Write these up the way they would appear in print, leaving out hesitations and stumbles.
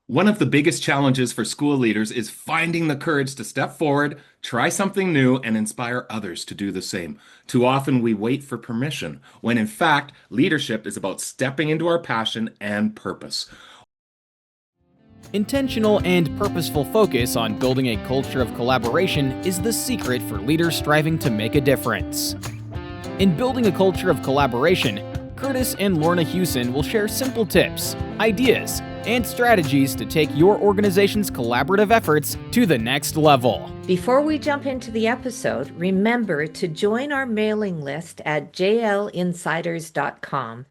One of the biggest challenges for school leaders is finding the courage to step forward, try something new, and inspire others to do the same. Too often we wait for permission, when in fact, leadership is about stepping into our passion and purpose. Intentional and purposeful focus on building a culture of collaboration is the secret for leaders striving to make a difference. In building a culture of collaboration, Kurtis and Lorna Hewson will share simple tips, ideas, and strategies to take your organization's collaborative efforts to the next level. Before we jump into the episode, remember to join our mailing list at jlinsiders.com.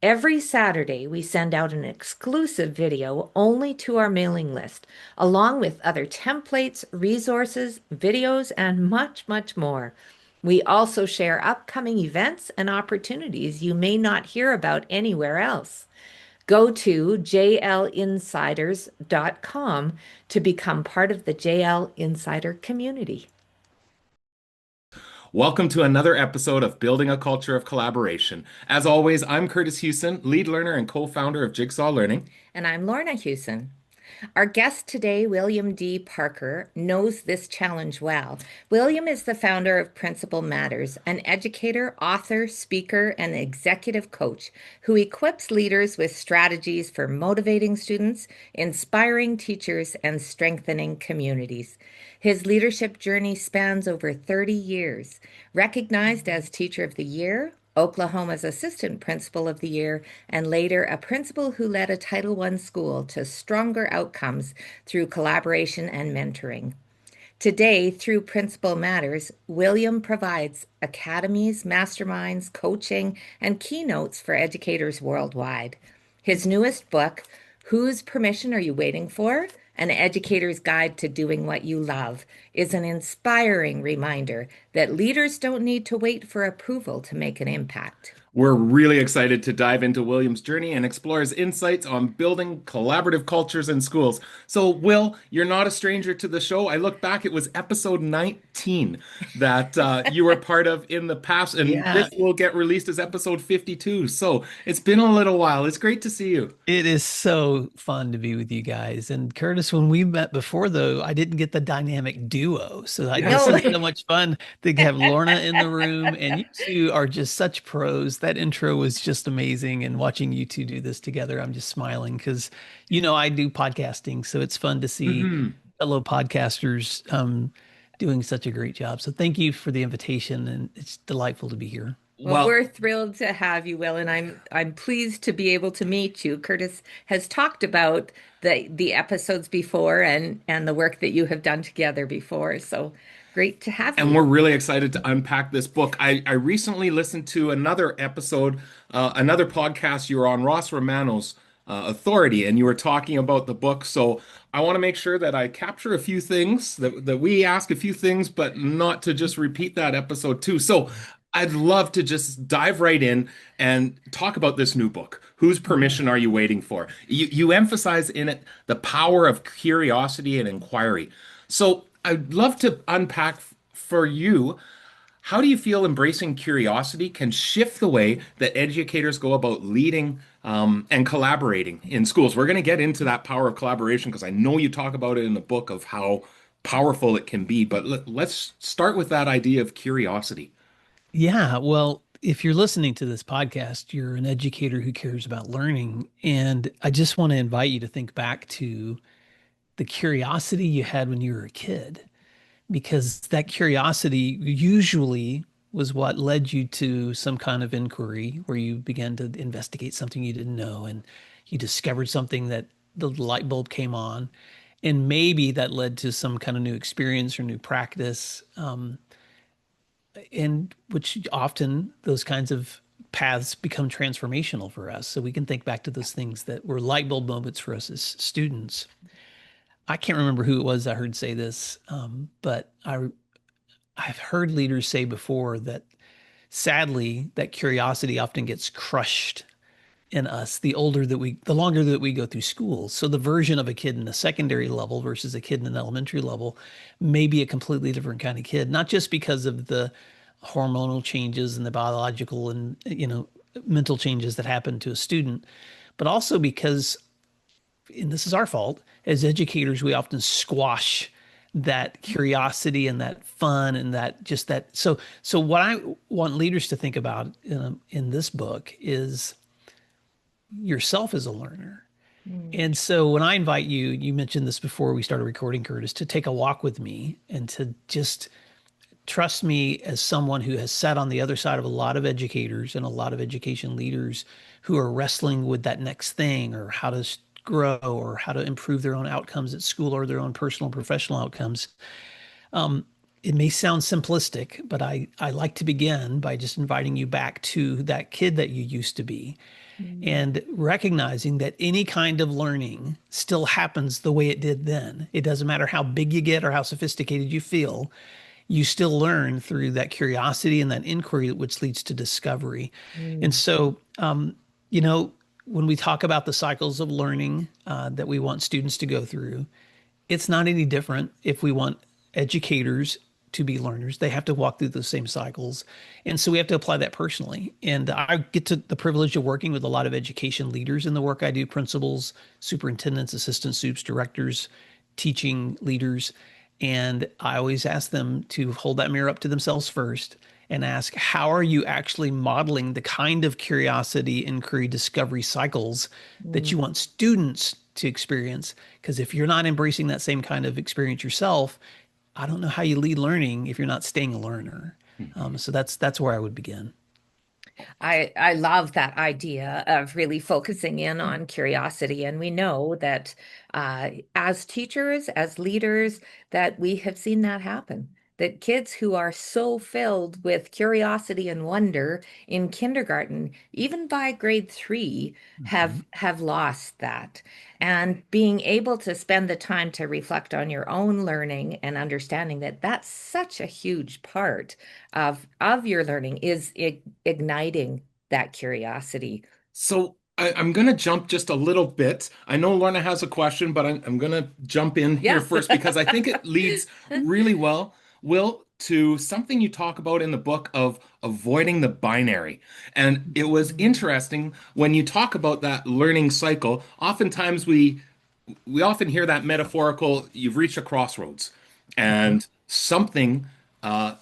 Every Saturday, we send out an exclusive video only to our mailing list, along with other templates, resources, videos, and much, much more. We also share upcoming events and opportunities you may not hear about anywhere else. Go to jlinsiders.com to become part of the JL Insider community. Welcome to another episode of Building a Culture of Collaboration. As always, I'm Kurtis Hewson, lead learner and co-founder of Jigsaw Learning. And I'm Lorna Hewson. Our guest today, William D. Parker, knows this challenge well. William is the founder of Principal Matters, an educator, author, speaker, and executive coach who equips leaders with strategies for motivating students, inspiring teachers, and strengthening communities. His leadership journey spans over 30 years, recognized as Teacher of the Year, Oklahoma's Assistant Principal of the Year, and later a principal who led a Title I school to stronger outcomes through collaboration and mentoring. Today, through Principal Matters, William provides academies, masterminds, coaching, and keynotes for educators worldwide. His newest book, Whose Permission Are You Waiting For? An Educator's Guide to Doing What You Love, is an inspiring reminder that leaders don't need to wait for approval to make an impact. We're really excited to dive into William's journey and explore his insights on building collaborative cultures in schools. So, Will, you're not a stranger to the show. I look back, it was episode 19 that you were part of in the past, and this will get released as episode 52. So, it's been a little while. It's great to see you. It is so fun to be with you guys. And Kurtis, when we met before, though, I didn't get the dynamic duo. So this is so much fun to have Lorna in the room, and you two are just such pros. That intro was just amazing. And watching you two do this together, I'm just smiling because, I do podcasting. So it's fun to see fellow podcasters doing such a great job. So thank you for the invitation. And it's delightful to be here. Well, we're thrilled to have you, Will, and I'm pleased to be able to meet you. Kurtis has talked about the episodes before and the work that you have done together before. So great to have you. And we're really excited to unpack this book. I recently listened to another episode, another podcast you were on, Ross Romano's Authority, and you were talking about the book. So I want to make sure that I capture a few things, that we ask a few things, but not to just repeat that episode too. So I'd love to just dive right in and talk about this new book. Whose permission are you waiting for? You emphasize in it the power of curiosity and inquiry. So I'd love to unpack for you, how do you feel embracing curiosity can shift the way that educators go about leading and collaborating in schools? We're going to get into that power of collaboration because I know you talk about it in the book of how powerful it can be. But let's start with that idea of curiosity. Yeah, well, if you're listening to this podcast, you're an educator who cares about learning. And I just want to invite you to think back to the curiosity you had when you were a kid, because that curiosity usually was what led you to some kind of inquiry where you began to investigate something you didn't know and you discovered something that the light bulb came on. And maybe that led to some kind of new experience or new practice. And which often those kinds of paths become transformational for us. So we can think back to those things that were light bulb moments for us as students. I can't remember who it was I heard say this, but I've heard leaders say before that sadly, that curiosity often gets crushed in us the longer that we go through school. So the version of a kid in a secondary level versus a kid in an elementary level may be a completely different kind of kid, not just because of the hormonal changes and the biological and mental changes that happen to a student, but also because and this is our fault, as educators, we often squash that curiosity and that fun and that just that. So what I want leaders to think about in this book is yourself as a learner. Mm. And so when I invite you, you mentioned this before we started recording, Kurtis, to take a walk with me and to just trust me as someone who has sat on the other side of a lot of educators and a lot of education leaders who are wrestling with that next thing or how to grow or how to improve their own outcomes at school or their own personal and professional outcomes. It may sound simplistic, but I like to begin by just inviting you back to that kid that you used to be Mm. and recognizing that any kind of learning still happens the way it did then. It doesn't matter how big you get or how sophisticated you feel, you still learn through that curiosity and that inquiry, which leads to discovery. And Mm. so, you know, when we talk about the cycles of learning that we want students to go through, it's not any different if we want educators to be learners. They have to walk through those same cycles. And so we have to apply that personally. And I get to the privilege of working with a lot of education leaders in the work I do, principals, superintendents, assistant supes, directors, teaching leaders. And I always ask them to hold that mirror up to themselves first and ask, how are you actually modeling the kind of curiosity, inquiry, discovery cycles that Mm. you want students to experience? Because if you're not embracing that same kind of experience yourself, I don't know how you lead learning if you're not staying a learner. Mhm. So that's where I would begin. I love that idea of really focusing in on curiosity. And we know that as teachers, as leaders, that we have seen that happen. That kids who are so filled with curiosity and wonder in kindergarten, even by grade 3, Mhm. have lost that. And being able to spend the time to reflect on your own learning and understanding that that's such a huge part of your learning is igniting that curiosity. So I'm going to jump just a little bit. I know Lorna has a question, but I'm going to jump in here Yeah. first because I think it leads really well, Will, to something you talk about in the book of avoiding the binary. And it was Mm. interesting when you talk about that learning cycle. Oftentimes we often hear that metaphorical, you've reached a crossroads Mhm. and something uh,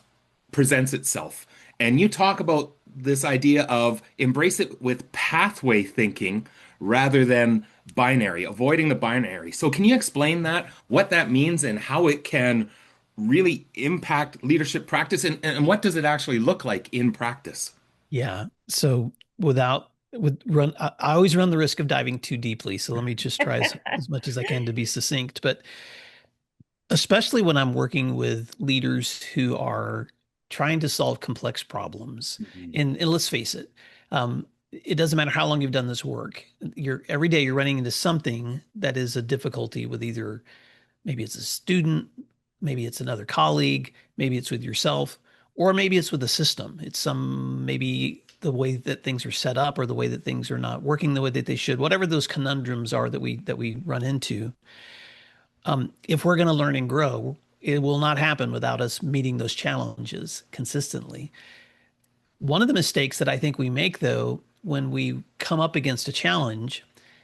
presents itself. And you talk about this idea of embrace it with pathway thinking rather than binary, avoiding the binary. So, can you explain that, what that means, and how it can really impact leadership practice? And what does it actually look like in practice? Yeah. So without with run, I always run the risk of diving too deeply. So let me just try as much as I can to be succinct. But especially when I'm working with leaders who are trying to solve complex problems. Mhm. And let's face it, it doesn't matter how long you've done this work. You're every day you're running into something that is a difficulty with either maybe it's a student, maybe it's another colleague, maybe it's with yourself, or maybe it's with the system. It's some maybe the way that things are set up or the way that things are not working the way that they should. Whatever those conundrums are that we run into, if we're going to learn and grow, it will not happen without us meeting those challenges consistently. One of the mistakes that I think we make, though, when we come up against a challenge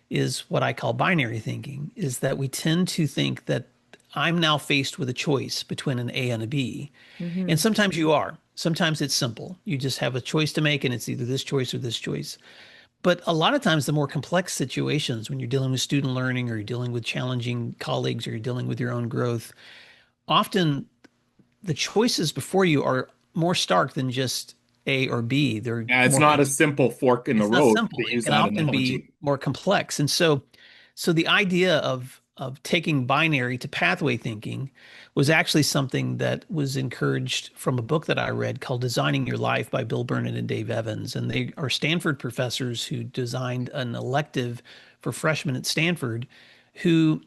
is what I call binary thinking, is that we tend to think that I'm now faced with a choice between an A and a B. And Mhm. sometimes you are. Sometimes it's simple. You just have a choice to make, and it's either this choice or this choice. But a lot of times, the more complex situations, when you're dealing with student learning or you're dealing with challenging colleagues or you're dealing with your own growth, often the choices before you are more stark than just A or B. They're Yeah, it's more, not a simple fork in the it's not road simple. to It use can that often be analogy. more complex. And so the idea of taking binary to pathway thinking was actually something that was encouraged from a book that I read called Designing Your Life by Bill Burnett and Dave Evans. And they are Stanford professors who designed an elective for freshmen at Stanford who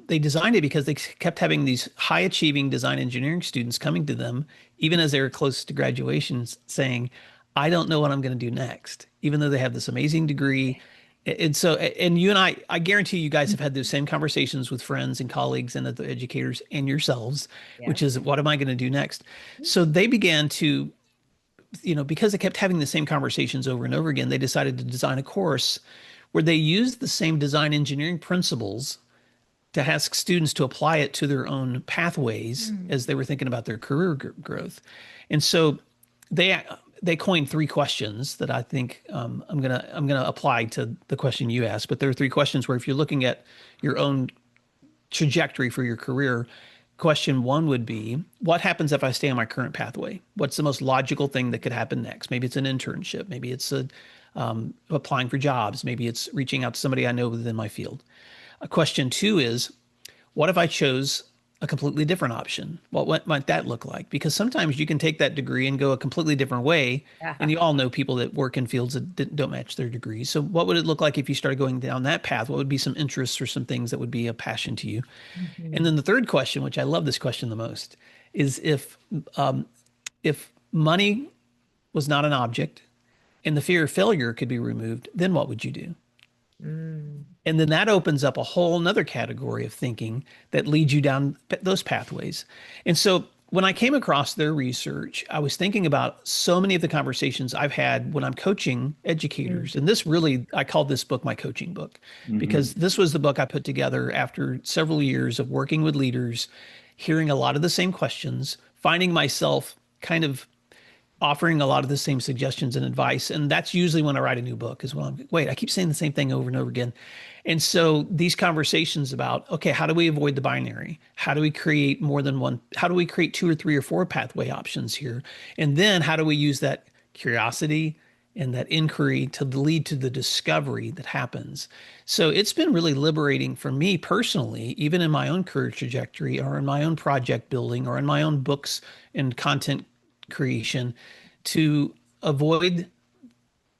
they designed it because they kept having these high achieving design engineering students coming to them, even as they were close to graduation, saying, I don't know what I'm going to do next, even though they have this amazing degree. And so, and you and I guarantee you guys have had those same conversations with friends and colleagues and other educators and yourselves, Yeah. which is, what am I going to do next? So they began to, because they kept having the same conversations over and over again, they decided to design a course where they used the same design engineering principles to ask students to apply it to their own pathways as they were thinking about their career growth. And so they they coined three questions that I think I'm gonna apply to the question you asked. But there are three questions where if you're looking at your own trajectory for your career, question one would be, what happens if I stay on my current pathway? What's the most logical thing that could happen next? Maybe it's an internship. Maybe it's applying for jobs. Maybe it's reaching out to somebody I know within my field. Question two is, what if I chose a completely different option? What might that look like? Because sometimes you can take that degree and go a completely different way. Yeah. And you all know people that work in fields that don't match their degrees. So what would it look like if you started going down that path? What would be some interests or some things that would be a passion to you? And then the third question, which I love this question the most, is if money was not an object and the fear of failure could be removed, then what would you do? And then that opens up a whole nother category of thinking that leads you down those pathways. And so when I came across their research, I was thinking about so many of the conversations I've had when I'm coaching educators. And this really, I called this book my coaching book, because this was the book I put together after several years of working with leaders, hearing a lot of the same questions, finding myself kind of offering a lot of the same suggestions and advice. And that's usually when I write a new book, is when I'm, wait, I keep saying the same thing over and over again. And so these conversations about, okay, how do we avoid the binary? How do we create more than one? How do we create two or three or four pathway options here? And then how do we use that curiosity and that inquiry to lead to the discovery that happens? So it's been really liberating for me personally, even in my own career trajectory or in my own project building or in my own books and content creation, to avoid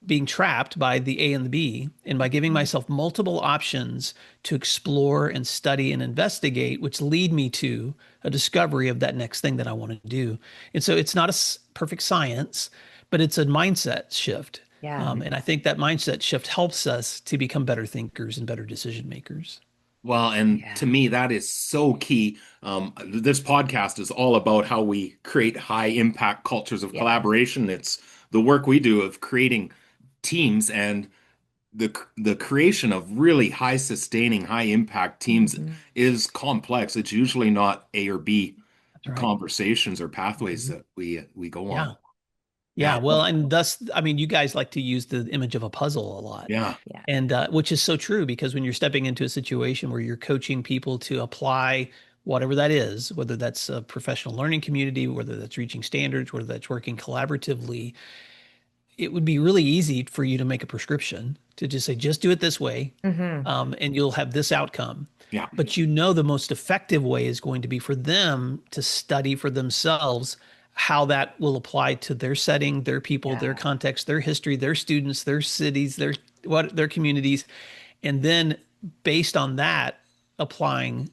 being trapped by the A and the B, and by giving myself multiple options to explore and study and investigate, which lead me to a discovery of that next thing that I want to do. And so it's not a perfect science, but it's a mindset shift. Yeah. And I think that mindset shift helps us to become better thinkers and better decision makers. Well, and to me, that is so key. This podcast is all about how we create high impact cultures of collaboration. It's the work we do of creating teams, and the creation of really high sustaining, high impact teams is complex. It's usually not A or B Right. conversations or pathways that we go on. Yeah, well, and thus, I mean, you guys like to use the image of a puzzle a lot. Yeah. And which is so true, because when you're stepping into a situation where you're coaching people to apply whatever that is, whether that's a professional learning community, whether that's reaching standards, whether that's working collaboratively, it would be really easy for you to make a prescription to just say, just do it this way, and you'll have this outcome. Yeah. But you know, the most effective way is going to be for them to study for themselves how that will apply to their setting, their people, their context, their history, their students, their cities, their communities. And then based on that, applying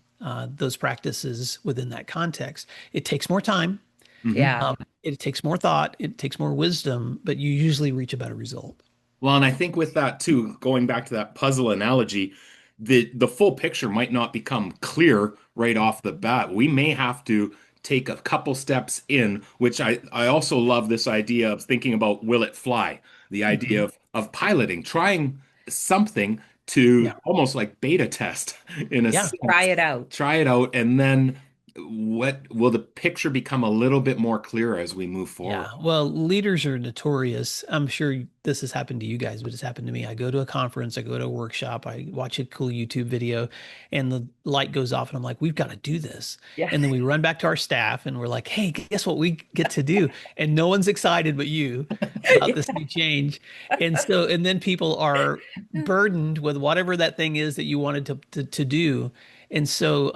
those practices within that context. It takes more time. Yeah. It takes more thought. It takes more wisdom, but you usually reach a better result. Well, and I think with that too, going back to that puzzle analogy, the full picture might not become clear right off the bat. We may have to take a couple steps in, which I also love this idea of thinking about, will it fly? The idea of piloting, trying something to almost like beta test in a sense. Try it out. Try it out, and then what will the picture become a little bit more clear as we move forward? Yeah. Well, leaders are notorious. I'm sure this has happened to you guys, but it's happened to me. I go to a conference, I go to a workshop, I watch a cool YouTube video, and the light goes off, and I'm like, we've got to do this. Yeah. And then we run back to our staff and we're like, hey, guess what we get to do? And no one's excited but you about this new change. And so, and then people are burdened with whatever that thing is that you wanted to do. And so,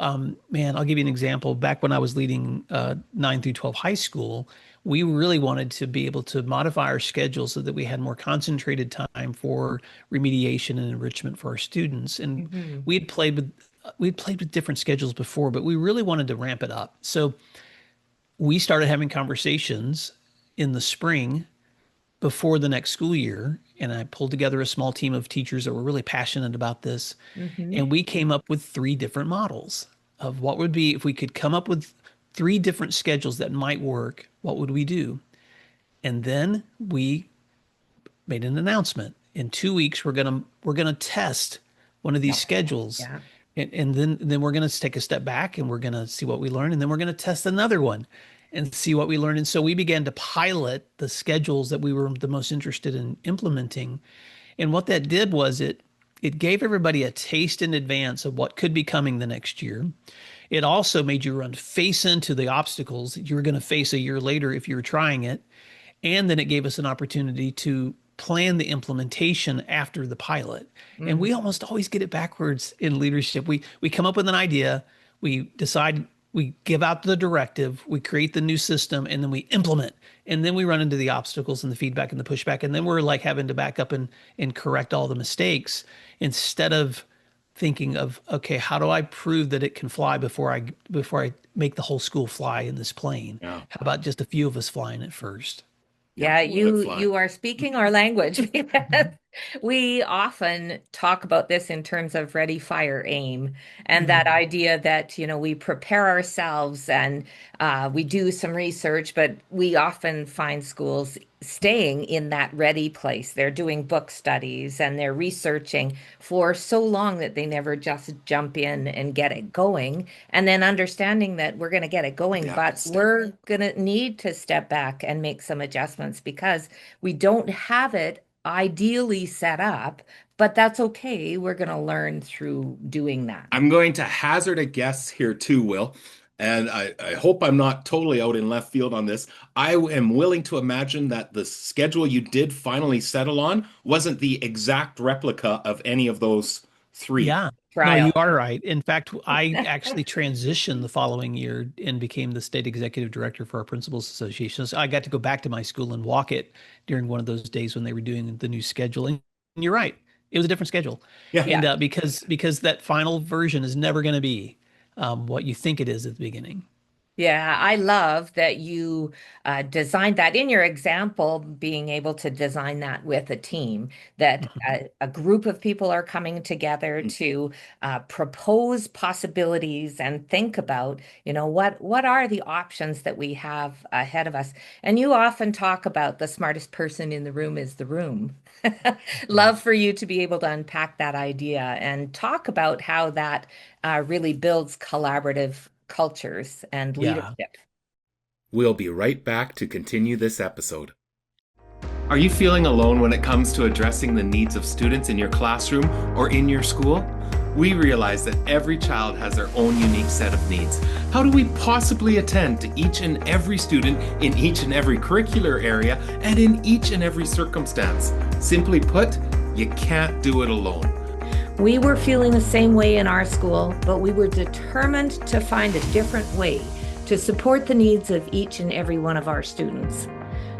man, I'll give you an example. Back when I was leading 9 through 12 high school, we really wanted to be able to modify our schedule so that we had more concentrated time for remediation and enrichment for our students. And we'd played with different schedules before, but we really wanted to ramp it up. So we started having conversations in the spring before the next school year, and I pulled together a small team of teachers that were really passionate about this. And we came up with 3 different models of what would be, if we could come up with 3 different schedules that might work, what would we do? And then we made an announcement. in 2 weeks we're gonna test one of these Yeah. schedules, Yeah. and then we're gonna take a step back and we're gonna see what we learn, and then we're gonna test another one and see what we learn. And so we began to pilot the schedules that we were the most interested in implementing. And what that did was it gave everybody a taste in advance of what could be coming the next year. It also made you run face into the obstacles that you were going to face a year later if you were trying it. And then it gave us an opportunity to plan the implementation after the pilot. And Mhm. we almost always get it backwards in leadership. We come up with an idea, we decide, we give out the directive, we create the new system, and then we implement. And then we run into the obstacles and the feedback and the pushback. And then we're like having to back up and correct all the mistakes instead of thinking of, okay, how do I prove that it can fly before I make the whole school fly in this plane? Yeah. How about just a few of us flying it first? Yeah, Let fly. you are speaking our language because we often talk about this in terms of ready, fire, aim, and that idea that, we prepare ourselves and we do some research, but we often find schools staying in that ready place. They're doing book studies and they're researching for so long that they never just jump in and get it going. And then understanding that we're going to get it going, but we're going to need to step back and make some adjustments because we don't have it ideally set up, but that's okay. We're going to learn through doing that. I'm going to hazard a guess here too, Will. And I hope I'm not totally out in left field on this. I am willing to imagine that the schedule you did finally settle on wasn't the exact replica of any of those three. Yeah. No, you Trial. are right. In fact, I actually transitioned the following year and became the state executive director for our principals association. So I got to go back to my school and walk it during one of those days when they were doing the new scheduling. And you're right. It was a different schedule. Yeah. And because that final version is never going to be what you think it is at the beginning. Yeah, I love that you designed that in your example, being able to design that with a team, that a group of people are coming together to propose possibilities and think about, what are the options that we have ahead of us. And you often talk about the smartest person in the room is the room. Love for you to be able to unpack that idea and talk about how that really builds collaborative cultures and Yeah. leadership. We'll be right back to continue this episode. Are you feeling alone when it comes to addressing the needs of students in your classroom or in your school? We realize that every child has their own unique set of needs. How do we possibly attend to each and every student in each and every curricular area and in each and every circumstance? Simply put, you can't do it alone. We were feeling the same way in our school, but we were determined to find a different way to support the needs of each and every one of our students.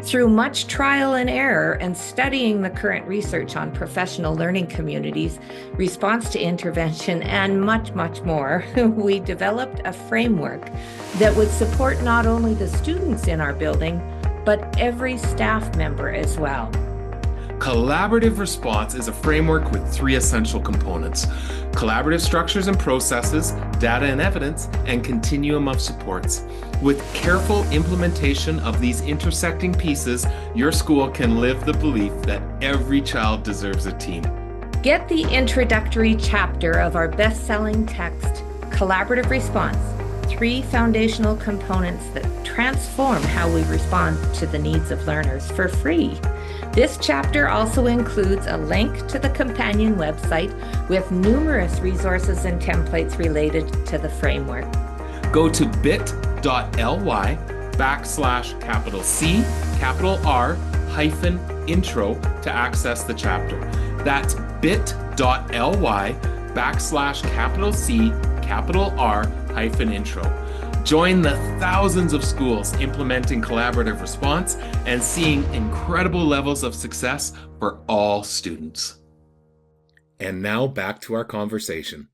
Through much trial and error and studying the current research on professional learning communities, response to intervention, and much, much more, we developed a framework that would support not only the students in our building, but every staff member as well. Collaborative response is a framework with three essential components: collaborative structures and processes, data and evidence, and continuum of supports. With careful implementation of these intersecting pieces, your school can live the belief that every child deserves a team. Get the introductory chapter of our best-selling text, Collaborative Response, 3 foundational components that transform how we respond to the needs of learners, for free. This chapter also includes a link to the companion website with numerous resources and templates related to the framework. Go to bit.ly/C R-intro to access the chapter. That's bit.ly/C R-intro. Join the thousands of schools implementing collaborative response and seeing incredible levels of success for all students. And now back to our conversation.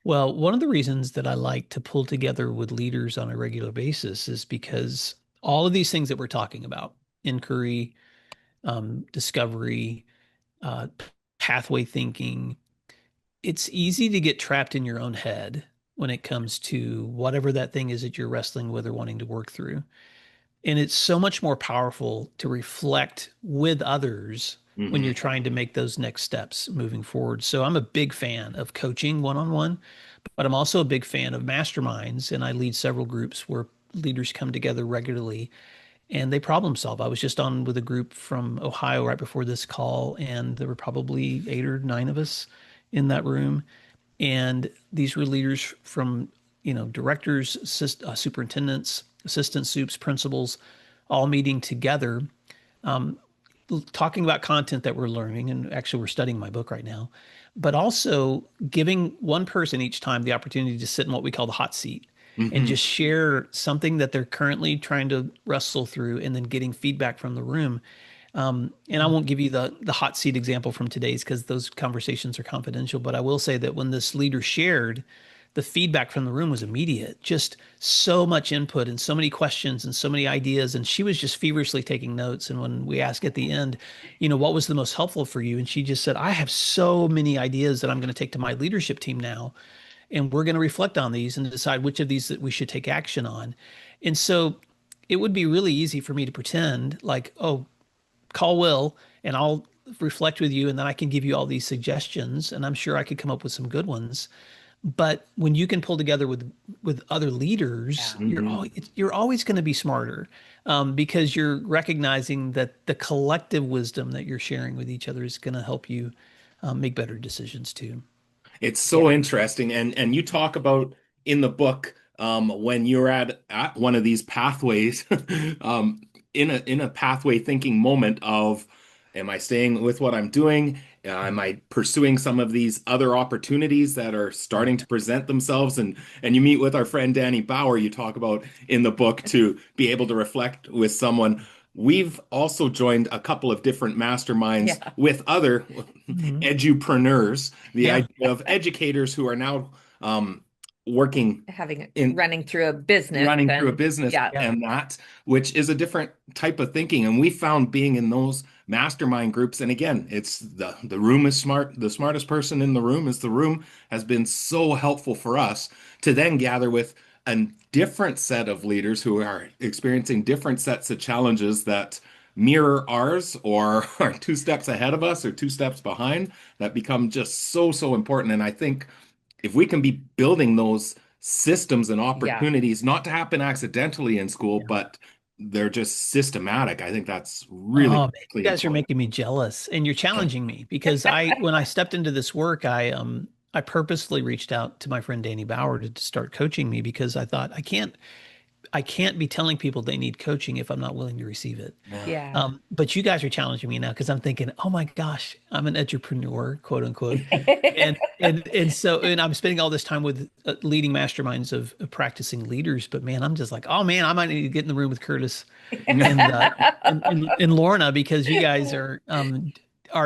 Well, one of the reasons that I like to pull together with leaders on a regular basis is because all of these things that we're talking about, inquiry, discovery, pathway thinking, it's easy to get trapped in your own head when it comes to whatever that thing is that you're wrestling with or wanting to work through. And it's so much more powerful to reflect with others when Hmm. you're trying to make those next steps moving forward. So I'm a big fan of coaching one-on-one, but I'm also a big fan of masterminds, and I lead several groups where leaders come together regularly and they problem solve. I was just on with a group from Ohio right before this call, and there were probably 8 or 9 of us in that room. And these were leaders from, directors, superintendents, assistant soups, principals, all meeting together, talking about content that we're learning. And actually, we're studying my book right now, but also giving one person each time the opportunity to sit in what we call the hot seat and Hmm. just share something that they're currently trying to wrestle through and then getting feedback from the room. And I won't give you the hot seat example from today's because those conversations are confidential. But I will say that when this leader shared, the feedback from the room was immediate. Just so much input and so many questions and so many ideas. And she was just feverishly taking notes. And when we asked at the end, what was the most helpful for you? And she just said, I have so many ideas that I'm going to take to my leadership team now. And we're going to reflect on these and decide which of these that we should take action on. And so it would be really easy for me to pretend like, oh, call Will and I'll reflect with you and then I can give you all these suggestions and I'm sure I could come up with some good ones. But when you can pull together with other leaders, Yeah. Hmm. you're always going to be smarter because you're recognizing that the collective wisdom that you're sharing with each other is going to help you make better decisions too. It's so Yeah. interesting, and you talk about in the book when you're at one of these pathways, in a pathway thinking moment of, am I staying with what I'm doing? Am I pursuing some of these other opportunities that are starting to present themselves? And you meet with our friend Danny Bauer. You talk about in the book to be able to reflect with someone. We've also joined a couple of different masterminds Yeah. with other Mhm. edupreneurs, the Yeah. idea of educators who are now working Having in running through a business running through a and business yeah. Yeah. and that, which is a different type of thinking. And we found being in those mastermind groups, and again, it's the room is smart. The smartest person in the room is the room has been so helpful for us to then gather with a different set of leaders who are experiencing different sets of challenges that mirror ours or are 2 steps ahead of us or 2 steps behind that become just so important. And I think if we can be building those systems and Yeah. opportunities not to happen accidentally in school, Yeah. but they're just systematic, I think that's really Oh, man, you critically guys are important. making me jealous and you're challenging me because when I stepped into this work, I purposely reached out to my friend Danny Bauer to start coaching me because I thought I can't be telling people they need coaching if I'm not willing to receive it. Yeah. Yeah. But you guys are challenging me now because I'm thinking, oh my gosh, I'm an entrepreneur, quote unquote. And I'm spending all this time with leading masterminds of practicing leaders. But man, I'm just like, oh man, I might need to get in the room with Kurtis and and Lorna because you guys are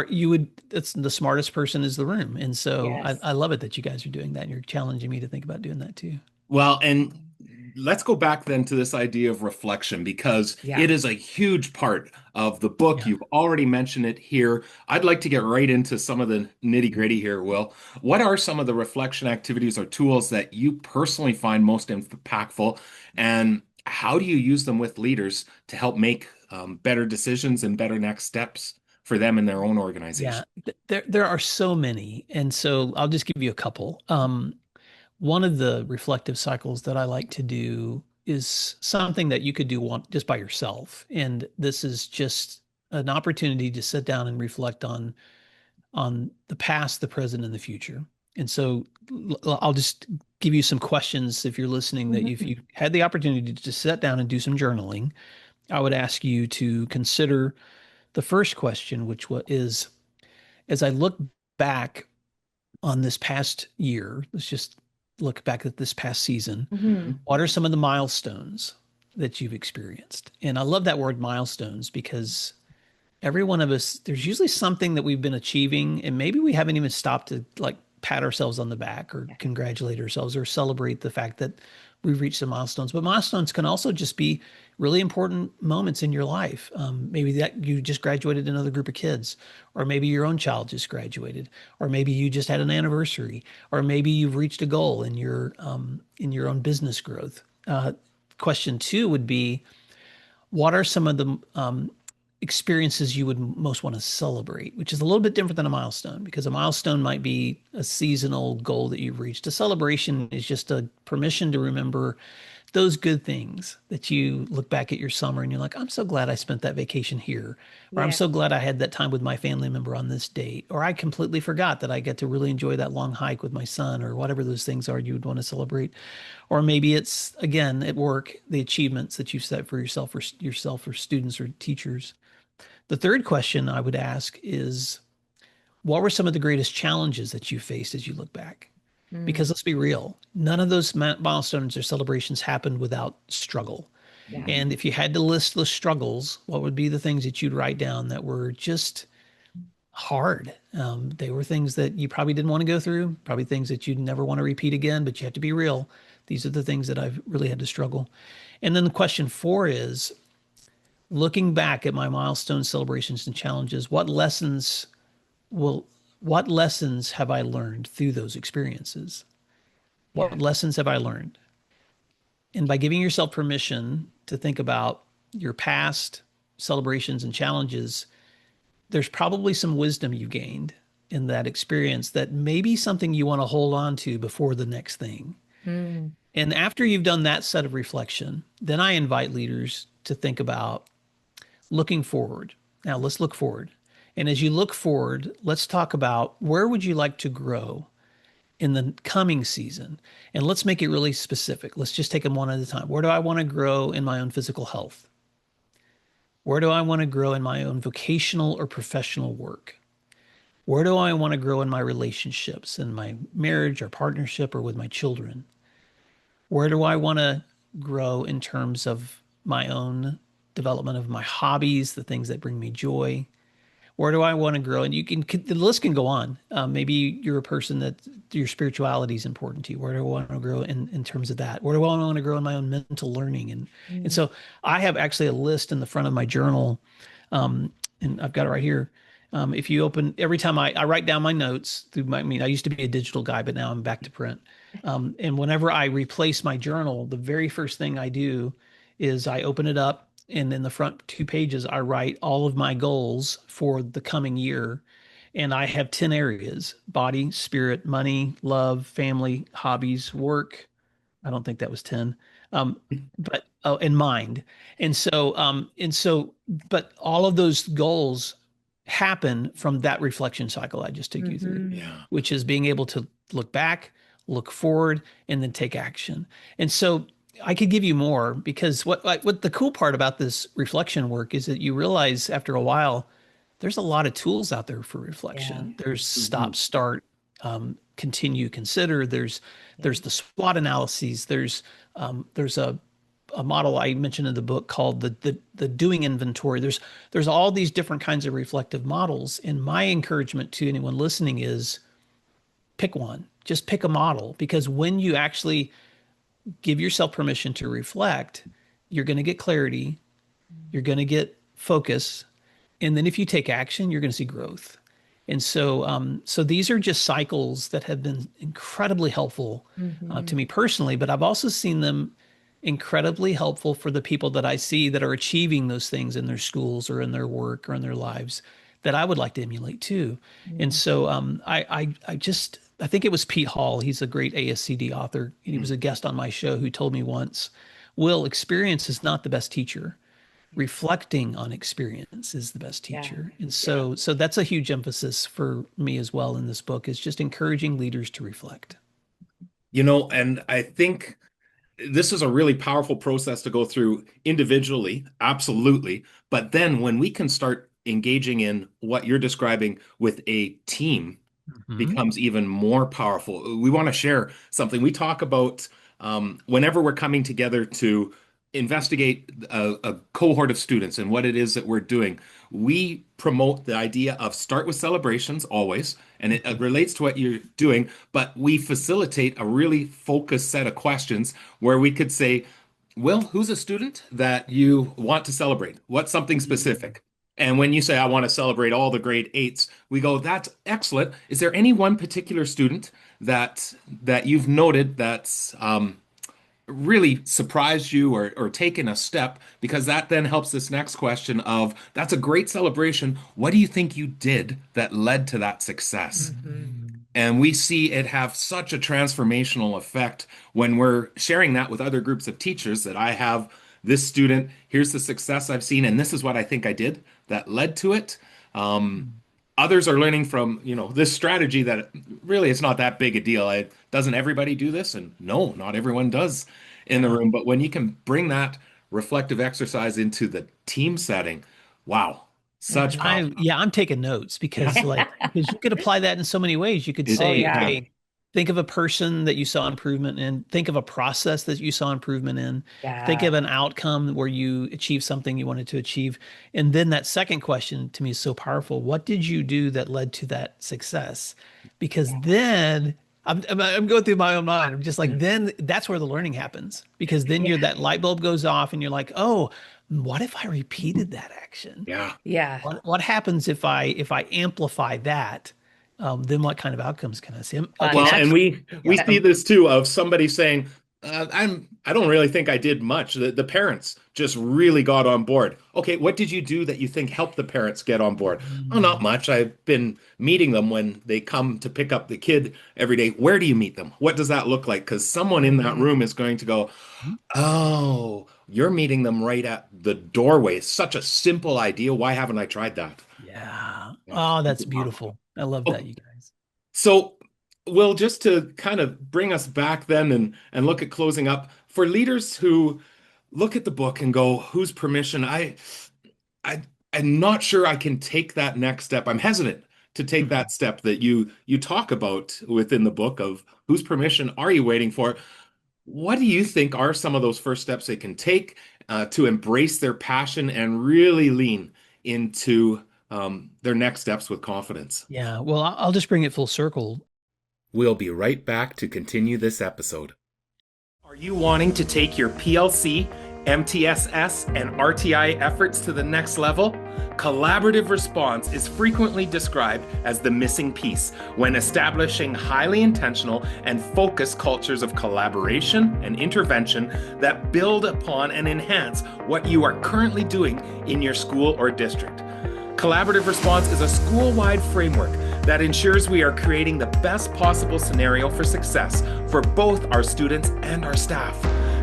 you would that's the smartest person is the room. And so Yes. I love it that you guys are doing that. And you're challenging me to think about doing that too. Well, and let's go back then to this idea of reflection because Yeah. it is a huge part of the book. Yeah. You've already mentioned it here. I'd like to get right into some of the nitty-gritty here, Will. What are some of the reflection activities or tools that you personally find most impactful, and how do you use them with leaders to help make better decisions and better next steps for them in their own Yeah, organization? there are so many, and so I'll just give you a couple. One of the reflective cycles that I like to do is something that you could do one just by yourself, and this is just an opportunity to sit down and reflect on the past, the present, and the future. And so I'll just give you some questions if you're listening that if Mhm. you had the opportunity to just sit down and do some journaling, I would ask you to consider the first question, which is as I look back on this past year, let's just look back at this past season. Mhm. What are some of the milestones that you've experienced? And I love that word milestones because every one of us, there's usually something that we've been achieving, and maybe we haven't even stopped to like pat ourselves on the back or congratulate ourselves or celebrate the fact that we've reached some milestones. But milestones can also just be really important moments in your life. Maybe that you just graduated another group of kids, or maybe your own child just graduated, or maybe you just had an anniversary, or maybe you've reached a goal in your own business growth. Question two would be, what are some of the experiences you would most want to celebrate, which is a little bit different than a milestone because a milestone might be a seasonal goal that you've reached. A celebration is just a permission to remember those good things that you look back at your summer and you're like, I'm so glad I spent that vacation here, or I'm Yeah. so glad I had that time with my family member on this date, or I completely forgot that I get to really enjoy that long hike with my son, or whatever those things are you would want to celebrate. Or maybe it's again at work, the achievements that you set for yourself or students or teachers. The third question I would ask is, what were some of the greatest challenges that you faced as you look back? Mm, Because let's be real, none of those milestones or celebrations happened without struggle. yeah. And if you had to list those struggles, what would be the things that you'd write down that were just hard? They were things that you probably didn't want to go through, probably things that you'd never want to repeat again, but you have to be real. These are the things that I've really had to struggle. And then the question four is, looking back at my milestone celebrations and challenges, will what lessons have I learned through those experiences? Yeah. What lessons have I learned? And by giving yourself permission to think about your past celebrations and challenges, there's probably some wisdom you gained in that experience that may be something you want to hold on to before the next thing. Mm, And after you've done that set of reflection, then I invite leaders to think about looking forward. Now let's look forward. And as you look forward, let's talk about where would you like to grow in the coming season? And let's make it really specific. Let's just take them one at a time. Where do I want to grow in my own physical health? Where do I want to grow in my own vocational or professional work? Where do I want to grow in my relationships, in my marriage or partnership or with my children? Where do I want to grow in terms of my own development of my hobbies, the things that bring me joy? Where do I want to grow? And the list can go on. Maybe you're a person that your spirituality is important to you. Where do I want to grow in terms of that? Where do I want to grow in my own mental learning? And mm, so I have actually a list in the front of my journal, and I've got it right here. If you open every time I write down my notes through my, I mean, I used to be a digital guy, but now I'm back to print. And whenever I replace my journal, the very first thing I do is I open it up, and in the front two pages, I write all of my goals for the coming year. And I have 10 areas: body, spirit, money, love, family, hobbies, work. I don't think that was 10. Um, but oh, and mind. But all of those goals happen from that reflection cycle I just took you through, mhm. Yeah. which is being able to look back, look forward, and then take action. And so I could give you more, because what the cool part about this reflection work is that you realize after a while there's a lot of tools out there for Yeah. reflection. There's Mhm. stop, start, continue, consider. Yeah. There's the SWOT analyses. There's a model I mentioned in the book called the doing inventory. There's all these different kinds of reflective models. And my encouragement to anyone listening is pick one. Just pick a model, because when you actually give yourself permission to reflect, you're going to get clarity, you're going to get focus, and then if you take action, you're going to see growth. And so these are just cycles that have been incredibly helpful to Mhm. me personally, but I've also seen them incredibly helpful for the people that I see that are achieving those things in their schools or in their work or in their lives that I would like to emulate too. And Mm, so I think it was Pete Hall. He's a great ASCD author. He was a guest on my show who told me once, Will, experience is not the best teacher. Reflecting on experience is the best yeah. teacher. And Yeah. so that's a huge emphasis for me as well in this book, is just encouraging leaders to reflect. And I think this is a really powerful process to go through individually, absolutely. But then when we can start engaging in what you're describing with a team, Mhm. becomes even more powerful. We want to share something. We talk about whenever we're coming together to investigate a cohort of students and what it is that we're doing. We promote the idea of start with celebrations always, and it relates to what you're doing, but we facilitate a really focused set of questions where we could say, well, who's a student that you want to celebrate? What's something specific? And when you say, I want to celebrate all the grade eights, we go, that's excellent. Is there any one particular student that you've noted that's really surprised you or taken a step, because that then helps this next question of that's a great celebration. What do you think you did that led to that success? Mm-hmm. And we see it have such a transformational effect when we're sharing that with other groups of teachers that I have this student, here's the success I've seen, and this is what I think I did that led to it. Um, Others are learning from, this strategy that really it's not that big a deal. Doesn't everybody do this? And no, not everyone does in the Yeah. room. But when you can bring that reflective exercise into the team setting, wow, such Mm-hmm. power. I'm taking notes because because you could apply that in so many ways. You could Oh, say, yeah. Yeah. okay, think of a person that you saw improvement in, think of a process that you saw improvement in, think Yeah. of an outcome where you achieved something you wanted to achieve. And then that second question to me is so powerful. What did you do that led to that success? Because then I'm going through my own mind. I'm just like, then that's where the learning happens because then Yeah. that light bulb goes off and you're like, oh, what if I repeated that action? Yeah. Yeah. What happens if I amplify that? Then what kind of outcomes can I see? And Okay, Well, so and that's, we yeah. see this too of somebody saying, I don't really think I did much. The parents just really got on board. Okay, what did you do that you think helped the parents get on board? Oh, not mm, much. I've been meeting them when they come to pick up the kid every day. Where do you meet them? What does that look like? Because someone in that Mhm. room is going to go, oh, you're meeting them right at the doorway. It's such a simple idea. Why haven't I tried that? yeah. Yeah. Oh, that's beautiful. I love that, Oh, you guys. so, Will, just to kind of bring us back then and look at closing up for leaders who look at the book and go, "Whose permission?" I, I'm not sure I can take that next step. I'm hesitant to take Mhm. that step that you talk about within the book of whose permission are you waiting for? What do you think are some of those first steps they can take to embrace their passion and really lean into their next steps with confidence? Yeah. Well, I'll just bring it full circle. We'll be right back to continue this episode. Are you wanting to take your PLC, MTSS, and RTI efforts to the next level? Collaborative response is frequently described as the missing piece when establishing highly intentional and focused cultures of collaboration and intervention that build upon and enhance what you are currently doing in your school or district. Collaborative response is a school-wide framework that ensures we are creating the best possible scenario for success for both our students and our staff.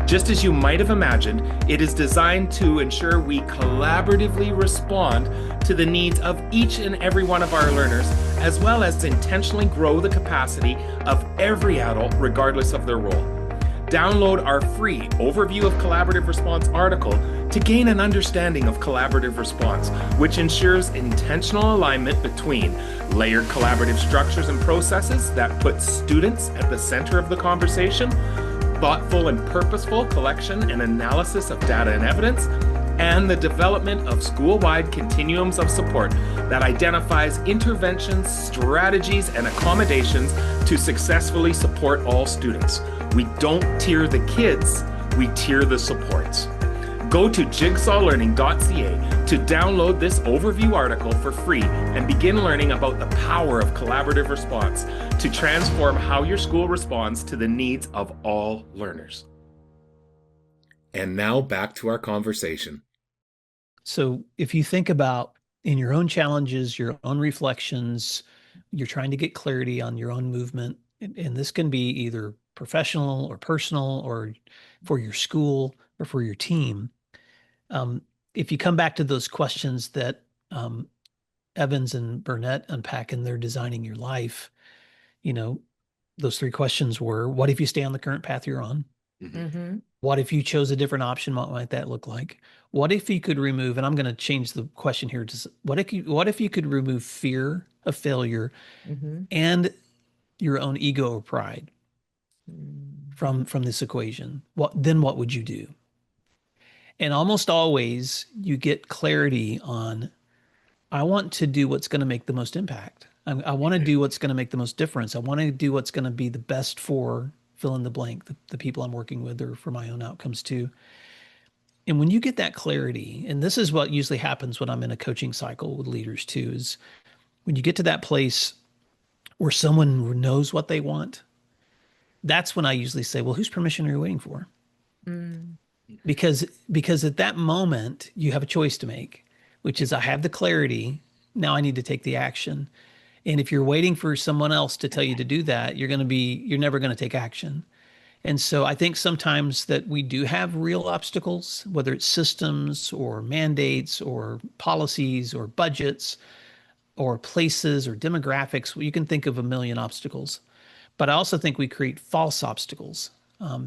Just as you might have imagined, it is designed to ensure we collaboratively respond to the needs of each and every one of our learners, as well as intentionally grow the capacity of every adult regardless of their role. Download our free Overview of Collaborative Response article to gain an understanding of collaborative response, which ensures intentional alignment between layered collaborative structures and processes that put students at the center of the conversation, thoughtful and purposeful collection and analysis of data and evidence, and the development of school-wide continuums of support that identifies interventions, strategies, and accommodations to successfully support all students. We don't tier the kids, we tier the supports. Go to jigsawlearning.ca to download this overview article for free and begin learning about the power of collaborative response to transform how your school responds to the needs of all learners. And now back to our conversation. So if you think about in your own challenges, your own reflections, you're trying to get clarity on your own movement, and this can be either professional or personal or for your school or for your team. If you come back to those questions that Evans and Burnett unpack in their Designing Your Life, you know, those three questions were, what if you stay on the current path you're on? Mm-hmm. What if you chose a different option? What might that look like? What if you could remove, and I'm going to change the question here to what if you could remove fear of failure Mm-hmm. and your own ego or pride Mm-hmm. from this equation? What would you do? And almost always you get clarity on, I want to do what's going to make the most impact. I want to do what's going to make the most difference. I want to do what's going to be the best for fill in the blank, the people I'm working with, or for my own outcomes too. And when you get that clarity, and this is what usually happens when I'm in a coaching cycle with leaders too, is when you get to that place where someone knows what they want, that's when I usually say, well, whose permission are you waiting for? Because at that moment you have a choice to make, which is I have the clarity, now I need to take the action. And if you're waiting for someone else to tell you to do that, you're never going to take action. And so I think sometimes that we do have real obstacles, whether it's systems or mandates or policies or budgets or places or demographics. You can think of a million obstacles. But I also think we create false obstacles,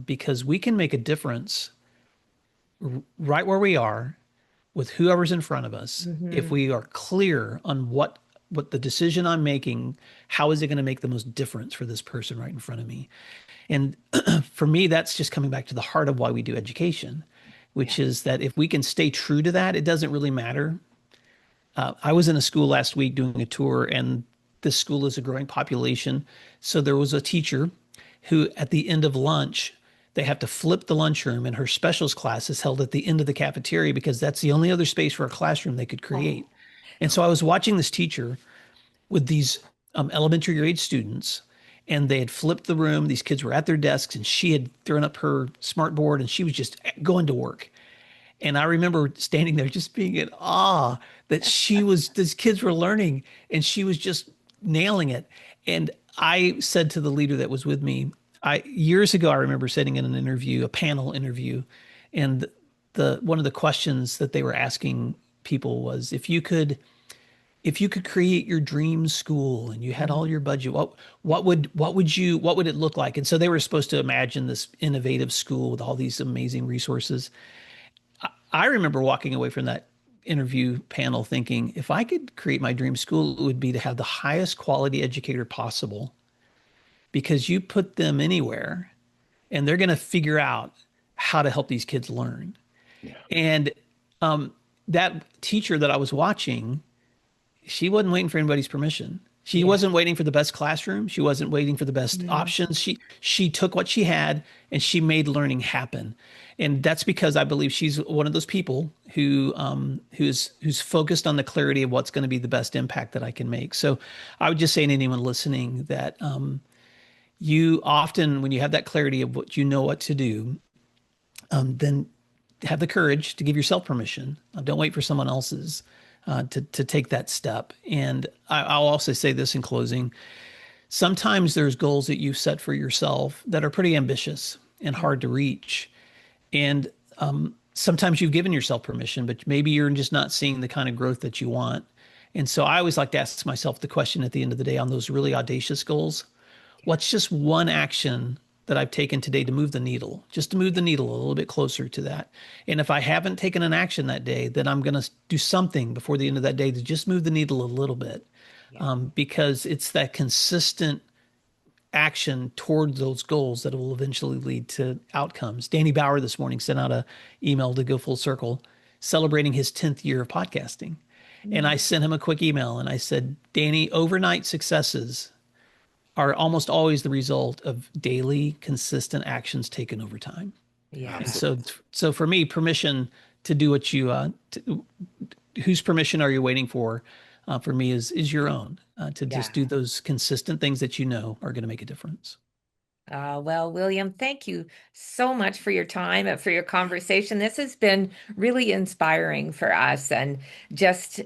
because we can make a difference right where we are with whoever's in front of us if we are clear on what the decision I'm making, how is it going to make the most difference for this person right in front of me. And for me, that's just coming back to the heart of why we do education, which is that if we can stay true to that, it doesn't really matter. I was in a school last week doing a tour, and this school is a growing population. So there was a teacher who, at the end of lunch, they have to flip the lunchroom, and her specials class is held at the end of the cafeteria because that's the only other space for a classroom they could create. And so I was watching this teacher with these elementary grade students, and they had flipped the room. These kids were at their desks, and she had thrown up her smart board, and she was just going to work. And I remember standing there just being in awe that these kids were learning, and she was just nailing it. And I said to the leader that was with me, years ago, I remember sitting in an interview, a panel interview, and one of the questions that they were asking people was, if you could create your dream school and you had all your budget, what would it look like? And so they were supposed to imagine this innovative school with all these amazing resources. I remember walking away from that interview panel thinking, if I could create my dream school, it would be to have the highest quality educator possible, because you put them anywhere and they're going to figure out how to help these kids learn. Yeah. And that teacher that I was watching, she wasn't waiting for anybody's permission. She wasn't waiting for the best classroom. She wasn't waiting for the best options. She took what she had and she made learning happen. And that's because I believe she's one of those people who's focused on the clarity of what's going to be the best impact that I can make. So I would just say to anyone listening that you often, when you have that clarity of what you know what to do, then have the courage to give yourself permission. Don't wait for someone else's. To take that step. And I'll also say this in closing. Sometimes there's goals that you set for yourself that are pretty ambitious and hard to reach. And sometimes you've given yourself permission, but maybe you're just not seeing the kind of growth that you want. And so I always like to ask myself the question at the end of the day on those really audacious goals, what's just one action that I've taken today to move the needle, just to move the needle a little bit closer to that. And if I haven't taken an action that day, then I'm going to do something before the end of that day to just move the needle a little bit, because it's that consistent action toward those goals that will eventually lead to outcomes. Danny Bauer this morning sent out an email to go full circle celebrating his 10th year of podcasting. And I sent him a quick email and I said, Danny, overnight successes are almost always the result of daily, consistent actions taken over time. Yeah. And so for me, permission to do what you, whose permission are you waiting for? For me is your own, to just do those consistent things that you know are going to make a difference. Well, William, thank you so much for your time and for your conversation. This has been really inspiring for us, and just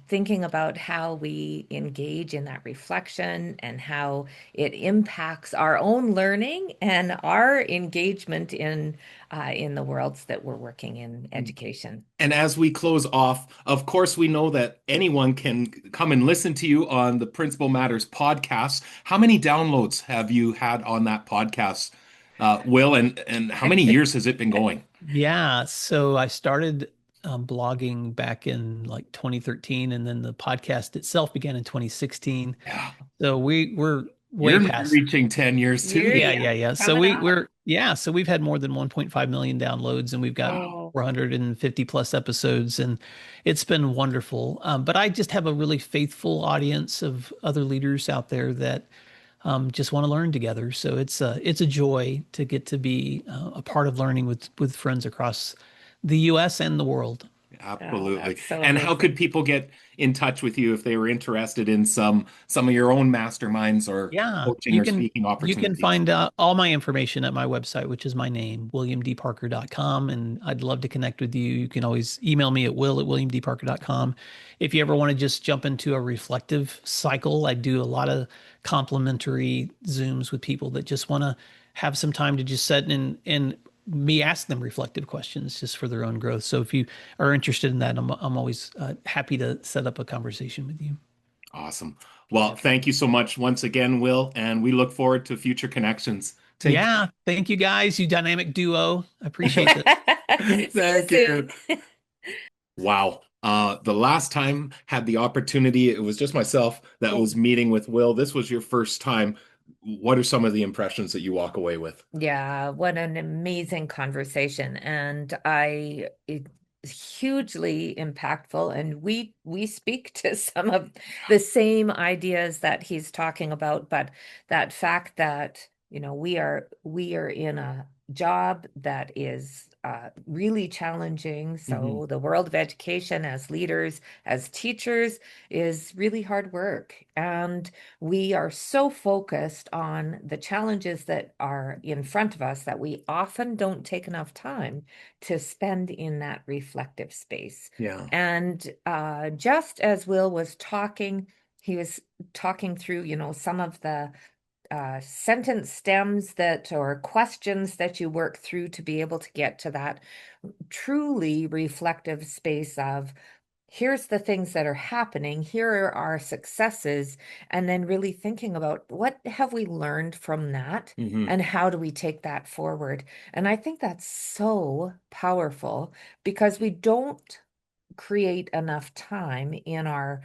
thinking about how we engage in that reflection and how it impacts our own learning and our engagement in the worlds that we're working in education. And as we close off, of course, we know that anyone can come and listen to you on the Principal Matters podcast. How many downloads have you had on that podcast, Will, and how many years has it been going? Yeah, so I started blogging back in like 2013, and then the podcast itself began in 2016. Yeah. So we're way past reaching 10 years too. Yeah. So so we've had more than 1.5 million downloads, and we've got 450 plus episodes, and it's been wonderful. But I just have a really faithful audience of other leaders out there that just want to learn together. So it's a joy to get to be a part of learning with friends across the U.S. and the world. Oh, Absolutely. that's so And how could amazing. people get in touch with you if they were interested in some of your own masterminds or Yeah, coaching or speaking you can opportunities? find all my information at my website, which is my name, williamdparker.com. And I'd love to connect with you. You can always email me at will@williamdparker.com. If you ever want to just jump into a reflective cycle, I do a lot of complimentary Zooms with people that just want to have some time to just sit and me ask them reflective questions just for their own growth. So if you are interested in that, I'm always happy to set up a conversation with you. Awesome. Well, thank you so much once again, Will, and we look forward to future connections. Take Yeah. Thank you guys, you dynamic duo. I appreciate this. See you Thank you. soon. Wow. The last time had the opportunity, it was just myself that Yeah. was meeting with Will. This was your first time. What are some of the impressions that you walk away with? Yeah, what an amazing conversation. And it's hugely impactful. And we speak to some of the same ideas that he's talking about, but that fact that, we are in a job that is really challenging. Mhm. So the world of education as leaders, as teachers is really hard work. And we are so focused on the challenges that are in front of us that we often don't take enough time to spend in that reflective space. Yeah. And just as Will was talking, he was talking through, some of the sentence stems that or questions that you work through to be able to get to that truly reflective space of here's the things that are happening, here are our successes, and then really thinking about what have we learned from that Hmm. and how do we take that forward. And I think that's so powerful because we don't create enough time in our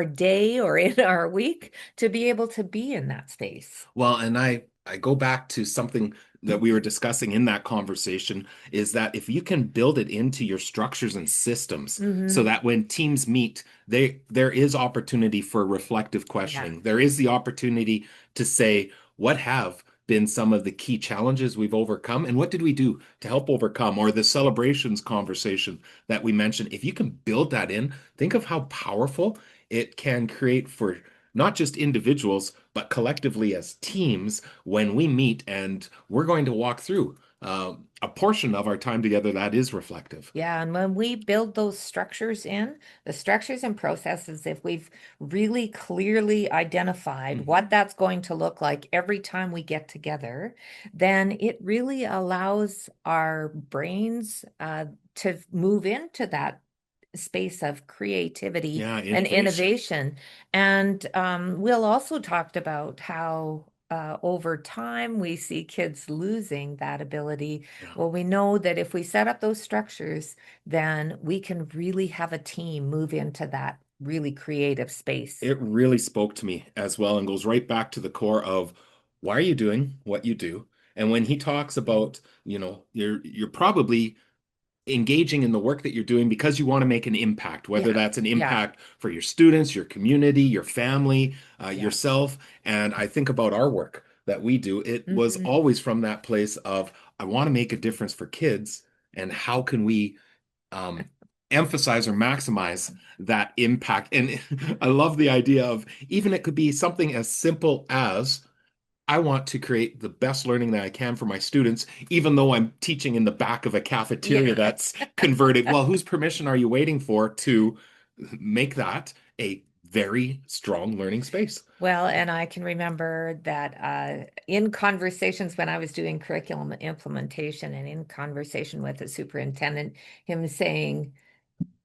day or in our week to be able to be in that space. Well, and I go back to something that we were discussing in that conversation is that if you can build it into your structures and systems so Hmm. that when teams meet, there is opportunity for reflective Yeah. questioning. There is the opportunity to say, what have been some of the key challenges we've overcome and what did we do to help overcome? Or the celebrations conversation that we mentioned. If you can build that in, think of how powerful it can create for not just individuals, but collectively as teams when we meet and we're going to walk through a portion of our time together that is reflective. Yeah, and when we build those structures in, the structures and processes, if we've really clearly identified Mhm. what that's going to look like every time we get together, then it really allows our brains to move into that space of creativity Yeah, and innovation. innovation. And Will also talked about how over time we see kids losing that ability. Yeah. Well, we know that if we set up those structures, then we can really have a team move into that really creative space. It really spoke to me as well and goes right back to the core of why are you doing what you do? And when he talks about, you're probably engaging in the work that you're doing because you want to make an impact, whether Yeah, that's an yeah, impact for your students, your community, your family, yeah. yourself. And I think about our work that we do. It was Mhm. always from that place of, I want to make a difference for kids. And how can we um, emphasize or maximize that impact? And I love the idea of even it could be something as simple as, I want to create the best learning that I can for my students, even though I'm teaching in the back of a cafeteria Yeah. that's converted. Well, whose permission are you waiting for to make that a very strong learning space? Well, and I can remember that in conversations when I was doing curriculum implementation and in conversation with the superintendent, him saying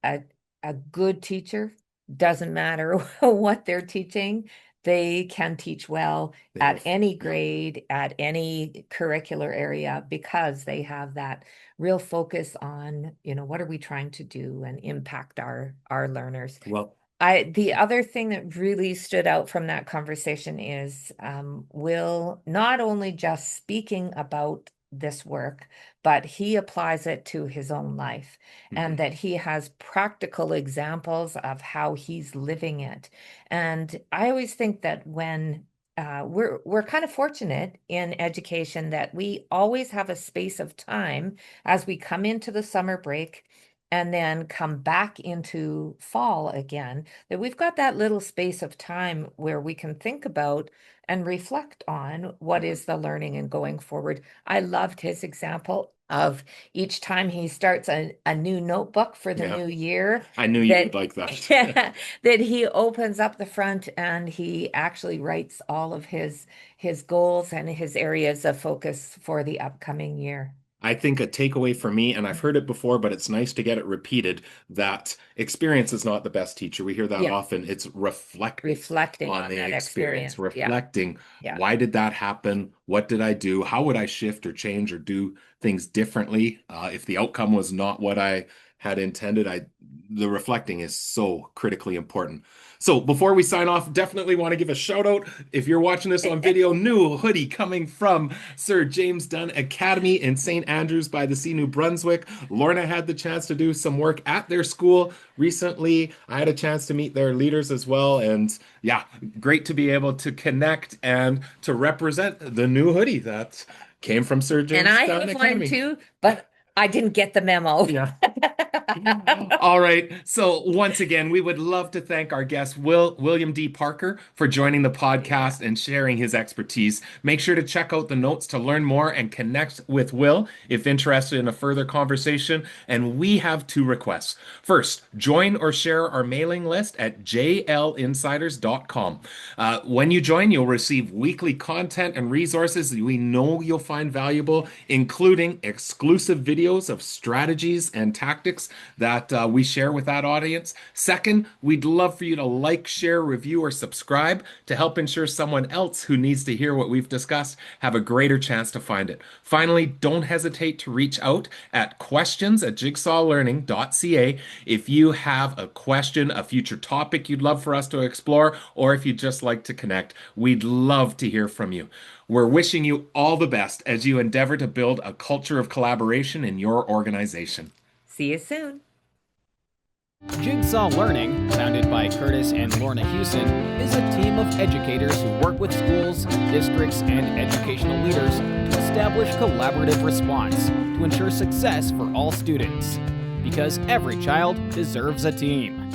a, a good teacher doesn't matter what they're teaching, they can teach well They at ref any Yeah. grade, at any curricular area, because they have that real focus on, what are we trying to do and impact our learners. Well, The other thing that really stood out from that conversation is Will not only just speaking about this work, but he applies it to his own life and mhm. that he has practical examples of how he's living it. And I always think that when we're kind of fortunate in education that we always have a space of time as we come into the summer break and then come back into fall again, that we've got that little space of time where we can think about and reflect on what is the learning and going forward. I loved his example of each time he starts a new notebook for the Yeah. new year, I knew you would like that. that he opens up the front and he actually writes all of his goals and his areas of focus for the upcoming year. I think a takeaway for me, and I've heard it before, but it's nice to get it repeated, that experience is not the best teacher. We hear that Yeah. often. It's Reflecting on on the that experience, experience. Yeah. reflecting, Yeah. why did that happen? What did I do? How would I shift or change or do things differently? If the outcome was not what I had intended, the reflecting is so critically important. So before we sign off, definitely want to give a shout out. If you're watching this on video, new hoodie coming from Sir James Dunn Academy in St. Andrews by the Sea, New Brunswick. Lorna had the chance to do some work at their school recently. I had a chance to meet their leaders as well. And yeah, great to be able to connect and to represent the new hoodie that came from Sir James And I Dunn have one Academy. too, but I didn't get the memo. Yeah. All right. So once again, we would love to thank our guest, William D. Parker, for joining the podcast and sharing his expertise. Make sure to check out the notes to learn more and connect with Will if interested in a further conversation. And we have two requests. First, join or share our mailing list at jlinsiders.com. When you join, you'll receive weekly content and resources we know you'll find valuable, including exclusive videos of strategies and tactics that we share with that audience. Second, we'd love for you to like, share, review, or subscribe to help ensure someone else who needs to hear what we've discussed have a greater chance to find it. Finally, don't hesitate to reach out at questions@jigsawlearning.ca if you have a question, a future topic you'd love for us to explore, or if you'd just like to connect. We'd love to hear from you. We're wishing you all the best as you endeavor to build a culture of collaboration in your organization. See you soon. Jigsaw Learning, founded by Kurtis and Lorna Hewson, is a team of educators who work with schools, districts, and educational leaders to establish collaborative response to ensure success for all students. Because every child deserves a team.